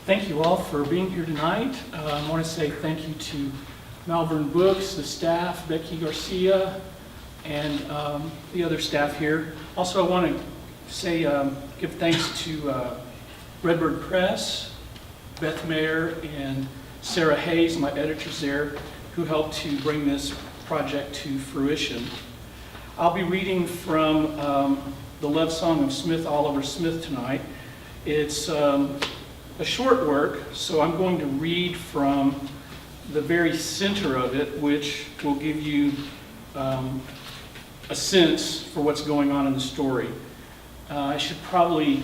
Thank you all for being here tonight. I want to say thank you to Malvern Books, the staff, Becky Garcia, and the other staff here. Also, I want to say, give thanks to Redbird Press, Beth Mayer, and Sarah Hayes, my editors there, who helped to bring this project to fruition. I'll be reading from the Love Song of Smith Oliver Smith tonight. It's a short work, so I'm going to read from the very center of it, which will give you a sense for what's going on in the story. I should probably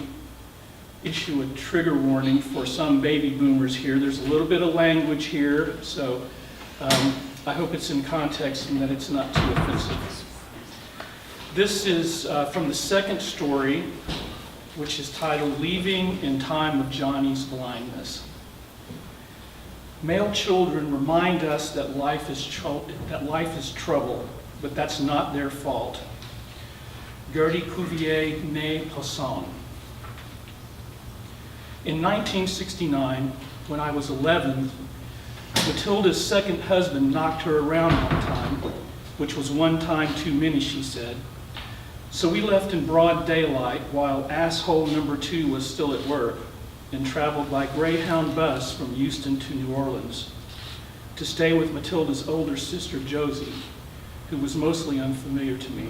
issue a trigger warning for some baby boomers here. There's a little bit of language here, so I hope it's in context and that it's not too offensive. This is from the second story, which is titled Leaving in Time of Johnny's Blindness. Male children remind us that life is trouble, but that's not their fault. Gertie Cuvier née Poisson. In 1969, when I was 11, Matilda's second husband knocked her around one time, which was one time too many, she said. So we left in broad daylight while asshole number 2 was still at work and traveled by Greyhound bus from Houston to New Orleans to stay with Matilda's older sister, Josie, who was mostly unfamiliar to me.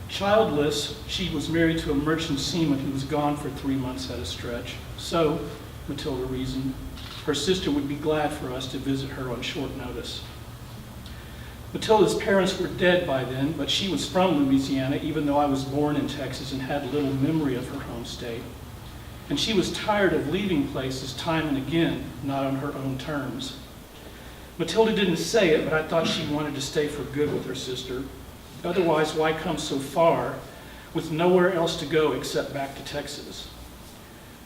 Childless, she was married to a merchant seaman who was gone for 3 months at a stretch. So, Matilda reasoned, her sister would be glad for us to visit her on short notice. Matilda's parents were dead by then, but she was from Louisiana, even though I was born in Texas and had little memory of her home state. And she was tired of leaving places time and again, not on her own terms. Matilda didn't say it, but I thought she wanted to stay for good with her sister. Otherwise, why come so far with nowhere else to go except back to Texas?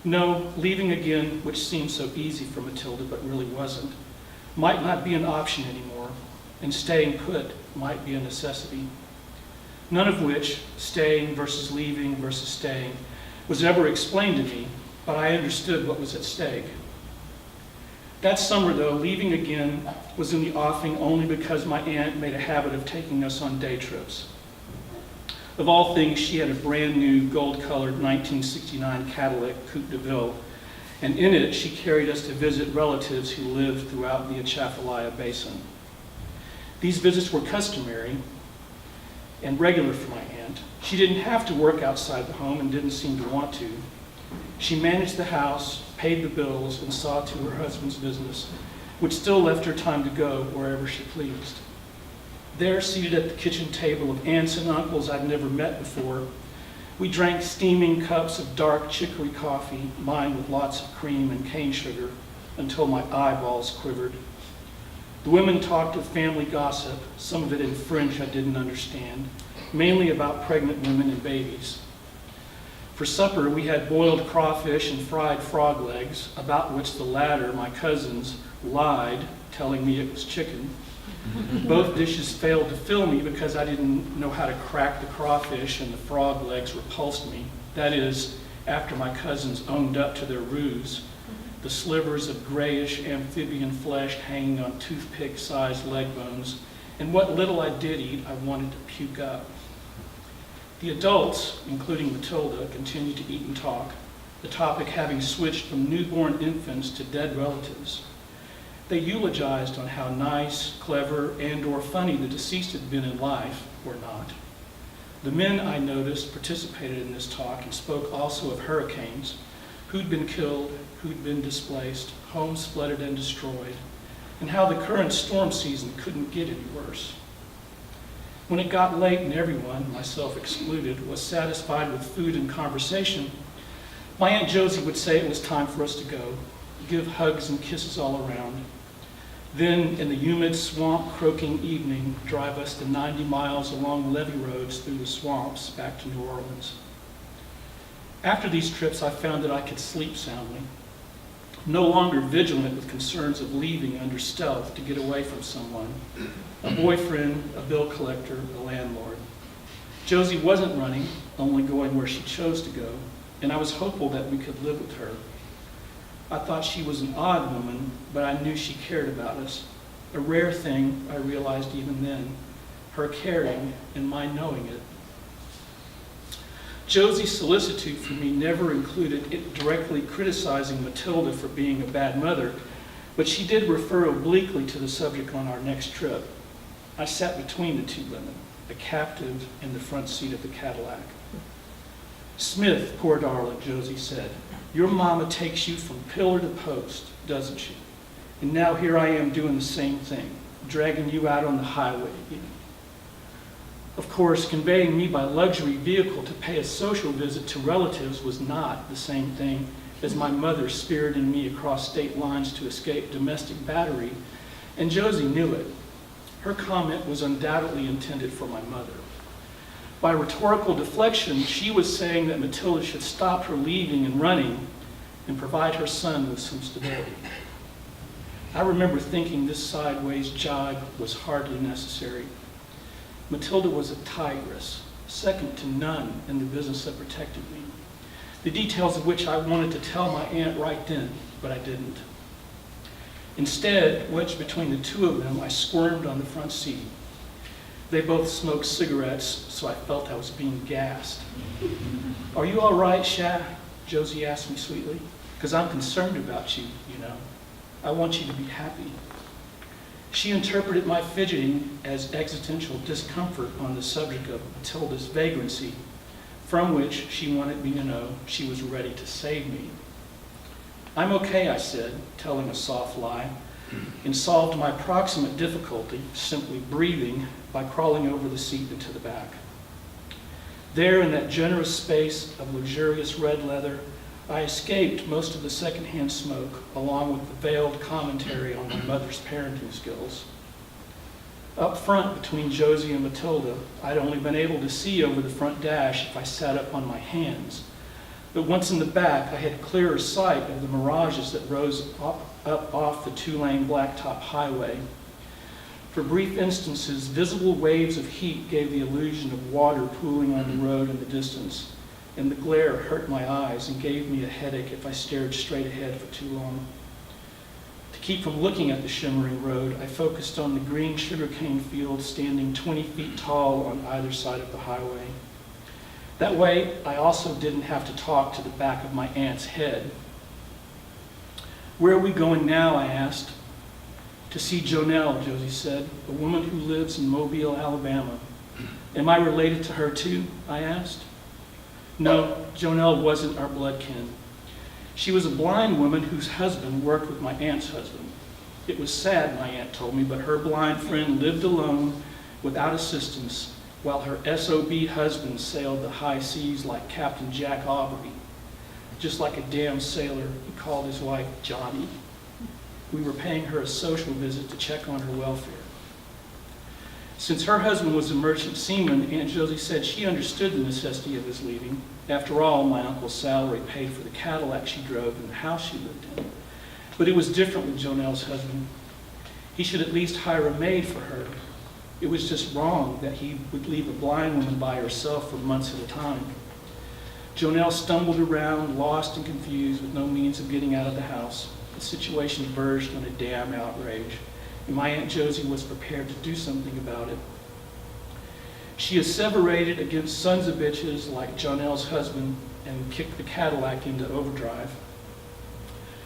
No, leaving again, which seemed so easy for Matilda but really wasn't, might not be an option anymore, and staying put might be a necessity. None of which, staying versus leaving versus staying, was ever explained to me, but I understood what was at stake. That summer, though, leaving again was in the offing only because my aunt made a habit of taking us on day trips. Of all things, she had a brand new gold-colored 1969 Cadillac Coupe de Ville, and in it she carried us to visit relatives who lived throughout the Atchafalaya Basin. These visits were customary and regular for my aunt. She didn't have to work outside the home and didn't seem to want to. She managed the house, paid the bills, and saw to her husband's business, which still left her time to go wherever she pleased. There, seated at the kitchen table of aunts and uncles I'd never met before, we drank steaming cups of dark chicory coffee, mine with lots of cream and cane sugar, until my eyeballs quivered. The women talked of family gossip, some of it in French I didn't understand, mainly about pregnant women and babies. For supper, we had boiled crawfish and fried frog legs, about which the latter, my cousins, lied, telling me it was chicken. Both dishes failed to fill me because I didn't know how to crack the crawfish, and the frog legs repulsed me. That is, after my cousins owned up to their ruse. The slivers of grayish amphibian flesh hanging on toothpick-sized leg bones, and what little I did eat, I wanted to puke up. The adults, including Matilda, continued to eat and talk, the topic having switched from newborn infants to dead relatives. They eulogized on how nice, clever, and/or funny the deceased had been in life, or not. The men, I noticed, participated in this talk and spoke also of hurricanes, who'd been killed, who'd been displaced, homes flooded and destroyed, and how the current storm season couldn't get any worse. When it got late and everyone, myself excluded, was satisfied with food and conversation, my Aunt Josie would say it was time for us to go, give hugs and kisses all around. Then, in the humid, swamp-croaking evening, drive us the 90 miles along levee roads through the swamps back to New Orleans. After these trips, I found that I could sleep soundly, no longer vigilant with concerns of leaving under stealth to get away from someone, a boyfriend, a bill collector, a landlord. Josie wasn't running, only going where she chose to go, and I was hopeful that we could live with her. I thought she was an odd woman, but I knew she cared about us. A rare thing, I realized even then, her caring and my knowing it. Josie's solicitude for me never included it directly criticizing Matilda for being a bad mother, but she did refer obliquely to the subject on our next trip. I sat between the two women, a captive in the front seat of the Cadillac. "Smith, poor darling," Josie said, "your mama takes you from pillar to post, doesn't she? And now here I am doing the same thing, dragging you out on the highway again." Of course, conveying me by luxury vehicle to pay a social visit to relatives was not the same thing as my mother spiriting me across state lines to escape domestic battery, and Josie knew it. Her comment was undoubtedly intended for my mother. By rhetorical deflection, she was saying that Matilda should stop her leaving and running and provide her son with some stability. I remember thinking this sideways jibe was hardly necessary. Matilda was a tigress, second to none in the business that protected me, the details of which I wanted to tell my aunt right then, but I didn't. Instead, wedged between the two of them, I squirmed on the front seat. They both smoked cigarettes, so I felt I was being gassed. "Are you all right, Sha?" Josie asked me sweetly. "Because I'm concerned about you, you know. I want you to be happy." She interpreted my fidgeting as existential discomfort on the subject of Matilda's vagrancy, from which she wanted me to know she was ready to save me. "I'm okay," I said, telling a soft lie, and solved my proximate difficulty, simply breathing, by crawling over the seat into the back. There, in that generous space of luxurious red leather, I escaped most of the secondhand smoke, along with the veiled commentary on my mother's parenting skills. Up front, between Josie and Matilda, I'd only been able to see over the front dash if I sat up on my hands. But once in the back, I had clearer sight of the mirages that rose up off the two-lane blacktop highway. For brief instances, visible waves of heat gave the illusion of water pooling on the road in the distance, and the glare hurt my eyes and gave me a headache if I stared straight ahead for too long. To keep from looking at the shimmering road, I focused on the green sugarcane field standing 20 feet tall on either side of the highway. That way, I also didn't have to talk to the back of my aunt's head. "Where are we going now?" I asked. "To see Jonelle," Josie said, "a woman who lives in Mobile, Alabama." "Am I related to her too?" I asked. No, Jonelle wasn't our blood kin. She was a blind woman whose husband worked with my aunt's husband. It was sad, my aunt told me, but her blind friend lived alone without assistance while her SOB husband sailed the high seas like Captain Jack Aubrey. Just like a damn sailor, he called his wife Johnny. We were paying her a social visit to check on her welfare. Since her husband was a merchant seaman, Aunt Josie said she understood the necessity of his leaving. After all, my uncle's salary paid for the Cadillac she drove and the house she lived in. But it was different with Jonelle's husband. He should at least hire a maid for her. It was just wrong that he would leave a blind woman by herself for months at a time. Jonelle stumbled around, lost and confused, with no means of getting out of the house. The situation verged on a damn outrage, and my Aunt Josie was prepared to do something about it. She asseverated against sons of bitches like Jonelle's husband and kicked the Cadillac into overdrive.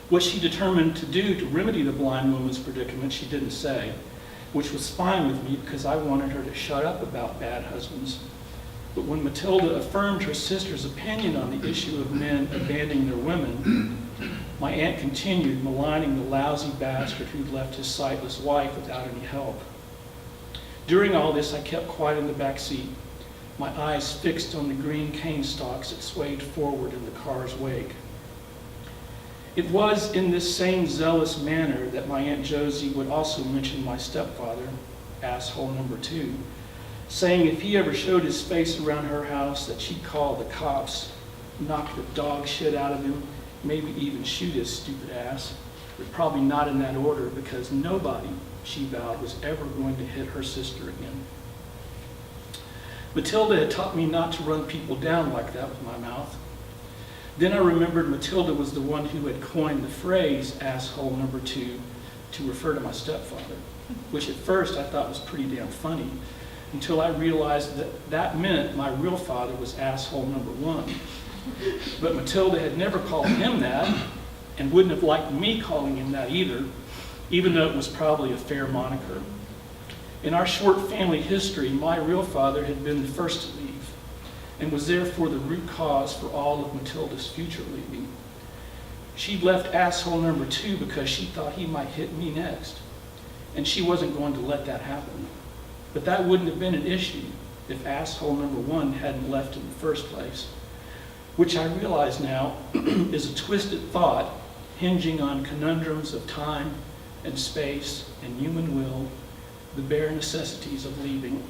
What she determined to do to remedy the blind woman's predicament, she didn't say, which was fine with me because I wanted her to shut up about bad husbands. But when Matilda affirmed her sister's opinion on the issue of men abandoning their women, my aunt continued maligning the lousy bastard who'd left his sightless wife without any help. During all this, I kept quiet in the back seat, my eyes fixed on the green cane stalks that swayed forward in the car's wake. It was in this same zealous manner that my Aunt Josie would also mention my stepfather, asshole number 2, saying if he ever showed his face around her house that she'd call the cops, knock the dog shit out of him, maybe even shoot his stupid ass, but probably not in that order because nobody, she vowed, was ever going to hit her sister again. Matilda had taught me not to run people down like that with my mouth. Then I remembered Matilda was the one who had coined the phrase asshole number 2 to refer to my stepfather, which at first I thought was pretty damn funny, until I realized that that meant my real father was asshole number 1. But Matilda had never called him that, and wouldn't have liked me calling him that either, even though it was probably a fair moniker. In our short family history, my real father had been the first to leave, and was therefore the root cause for all of Matilda's future leaving. She'd left asshole number 2 because she thought he might hit me next, and she wasn't going to let that happen. But that wouldn't have been an issue if asshole number 1 hadn't left in the first place, which I realize now is a twisted thought hinging on conundrums of time and space and human will, the bare necessities of leaving.